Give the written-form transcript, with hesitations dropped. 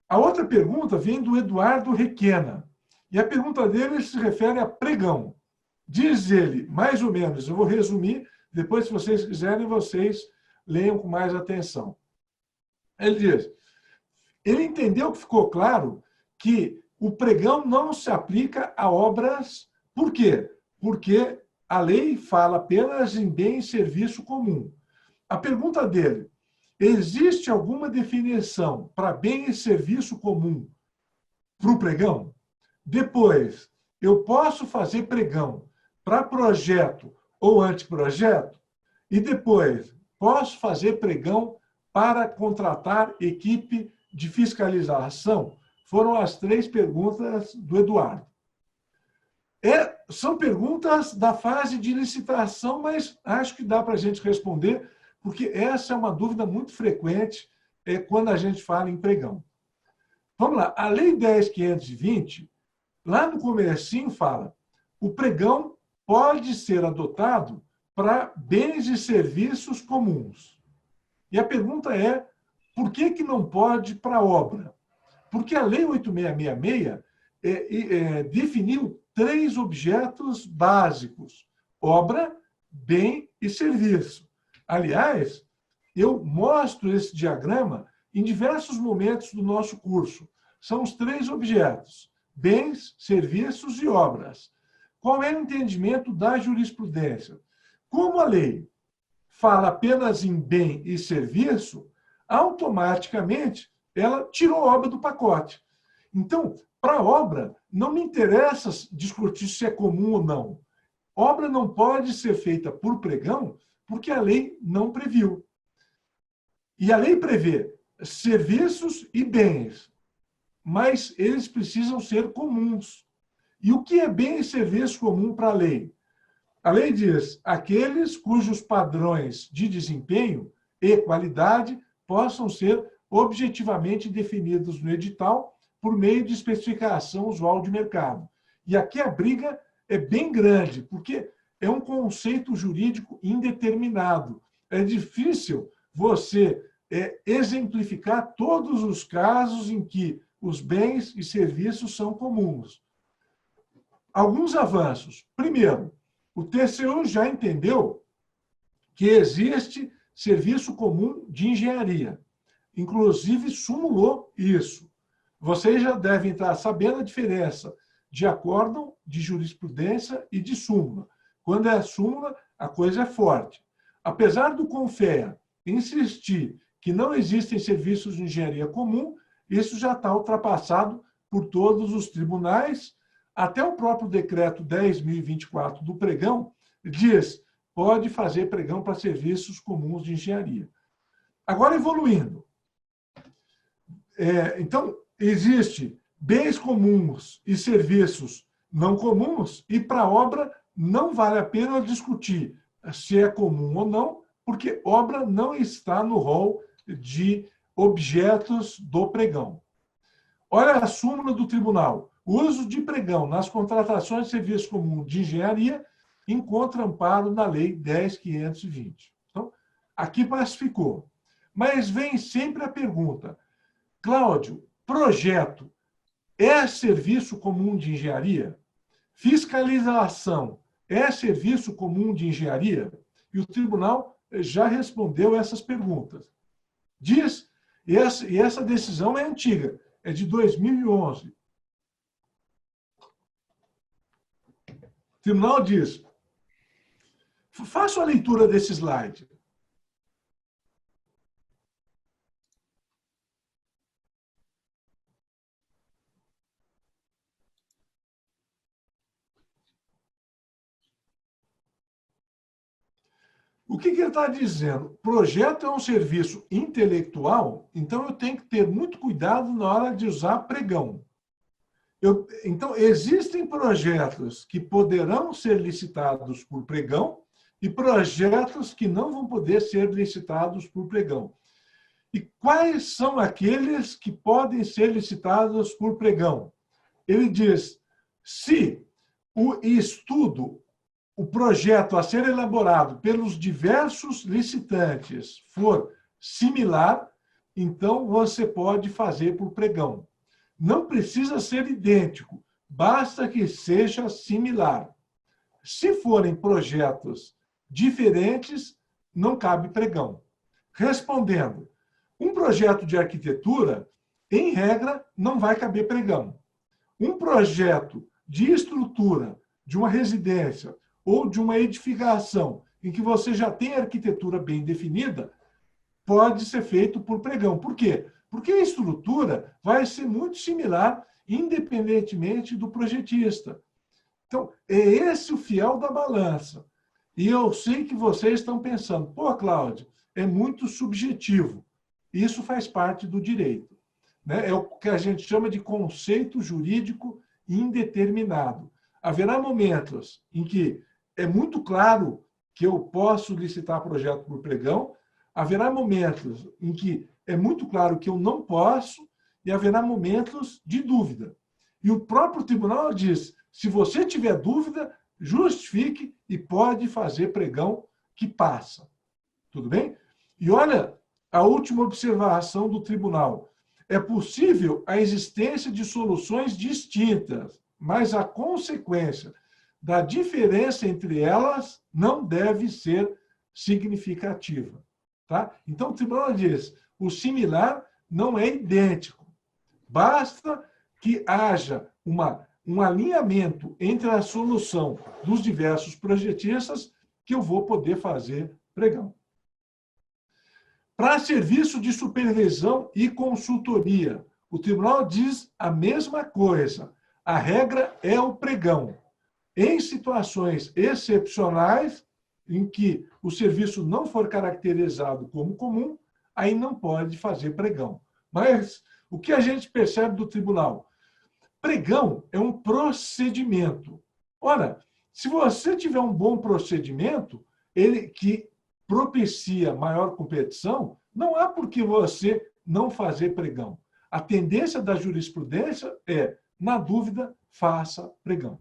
A outra pergunta vem do Eduardo Requena. E a pergunta dele se refere a pregão. Diz ele, mais ou menos, eu vou resumir, depois, se vocês quiserem, vocês leiam com mais atenção. Ele diz, ele entendeu que ficou claro que o pregão não se aplica a obras. Por quê? Porque a lei fala apenas em bem e serviço comum. A pergunta dele, existe alguma definição para bem e serviço comum para o pregão? Depois, eu posso fazer pregão para projeto ou anteprojeto? E depois, posso fazer pregão para contratar equipe de fiscalização? Foram as 3 perguntas do Eduardo. São perguntas da fase de licitação, mas acho que dá para a gente responder, porque essa é uma dúvida muito frequente quando a gente fala em pregão. Vamos lá, a Lei 10.520, lá no comecinho fala, o pregão pode ser adotado para bens e serviços comuns. E a pergunta é, por que não pode para obra? Porque a Lei 8.666 definiu 3 objetos básicos, obra, bem e serviço. Aliás, eu mostro esse diagrama em diversos momentos do nosso curso. São os 3 objetos, bens, serviços e obras. Qual é o entendimento da jurisprudência? Como a lei fala apenas em bem e serviço, automaticamente ela tirou a obra do pacote. Então, para a obra, não me interessa discutir se é comum ou não. Obra não pode ser feita por pregão, porque a lei não previu. E a lei prevê serviços e bens, mas eles precisam ser comuns. E o que é bem e serviço comum para a lei? A lei diz, aqueles cujos padrões de desempenho e qualidade possam ser objetivamente definidos no edital por meio de especificação usual de mercado. E aqui a briga é bem grande, porque é um conceito jurídico indeterminado. É difícil você exemplificar todos os casos em que os bens e serviços são comuns. Alguns avanços. Primeiro, o TCU já entendeu que existe serviço comum de engenharia. Inclusive, sumulou isso. Vocês já devem estar sabendo a diferença de acórdão, de jurisprudência e de súmula. Quando é súmula, a coisa é forte. Apesar do CONFEA insistir que não existem serviços de engenharia comum, isso já está ultrapassado por todos os tribunais. Até o próprio decreto 10.024 do pregão diz, pode fazer pregão para serviços comuns de engenharia. Agora, evoluindo. Então, existe bens comuns e serviços não comuns, e para obra não vale a pena discutir se é comum ou não, porque obra não está no rol de objetos do pregão. Olha a súmula do tribunal. O uso de pregão nas contratações de serviço comum de engenharia encontra amparo na Lei 10.520. Então, aqui pacificou. Mas vem sempre a pergunta, Cláudio, projeto é serviço comum de engenharia? Fiscalização é serviço comum de engenharia? E o tribunal já respondeu essas perguntas. Diz, e essa decisão é antiga, é de 2011. O tribunal diz, faça a leitura desse slide. O que ele está dizendo? Projeto é um serviço intelectual, então eu tenho que ter muito cuidado na hora de usar pregão. Então, existem projetos que poderão ser licitados por pregão e projetos que não vão poder ser licitados por pregão. E quais são aqueles que podem ser licitados por pregão? Ele diz, se o estudo, o projeto a ser elaborado pelos diversos licitantes for similar, então você pode fazer por pregão. Não precisa ser idêntico, basta que seja similar. Se forem projetos diferentes, não cabe pregão. Respondendo, um projeto de arquitetura, em regra, não vai caber pregão. Um projeto de estrutura de uma residência ou de uma edificação em que você já tem a arquitetura bem definida, pode ser feito por pregão. Por quê? Porque a estrutura vai ser muito similar, independentemente do projetista. Então, é esse o fiel da balança. E eu sei que vocês estão pensando, pô, Cláudio, é muito subjetivo. Isso faz parte do direito, né? É o que a gente chama de conceito jurídico indeterminado. Haverá momentos em que é muito claro que eu posso licitar projeto por pregão, haverá momentos em que é muito claro que eu não posso, e haverá momentos de dúvida. E o próprio tribunal diz, se você tiver dúvida, justifique e pode fazer pregão que passa. Tudo bem? E olha a última observação do tribunal. É possível a existência de soluções distintas, mas a consequência da diferença entre elas não deve ser significativa. Tá? Então, o tribunal diz, o similar não é idêntico. Basta que haja um alinhamento entre a solução dos diversos projetistas que eu vou poder fazer pregão. Para serviço de supervisão e consultoria, o tribunal diz a mesma coisa. A regra é o pregão. Em situações excepcionais, em que o serviço não for caracterizado como comum, aí não pode fazer pregão. Mas o que a gente percebe do tribunal? Pregão é um procedimento. Ora, se você tiver um bom procedimento, ele que propicia maior competição, não há por que você não fazer pregão. A tendência da jurisprudência é, na dúvida, faça pregão.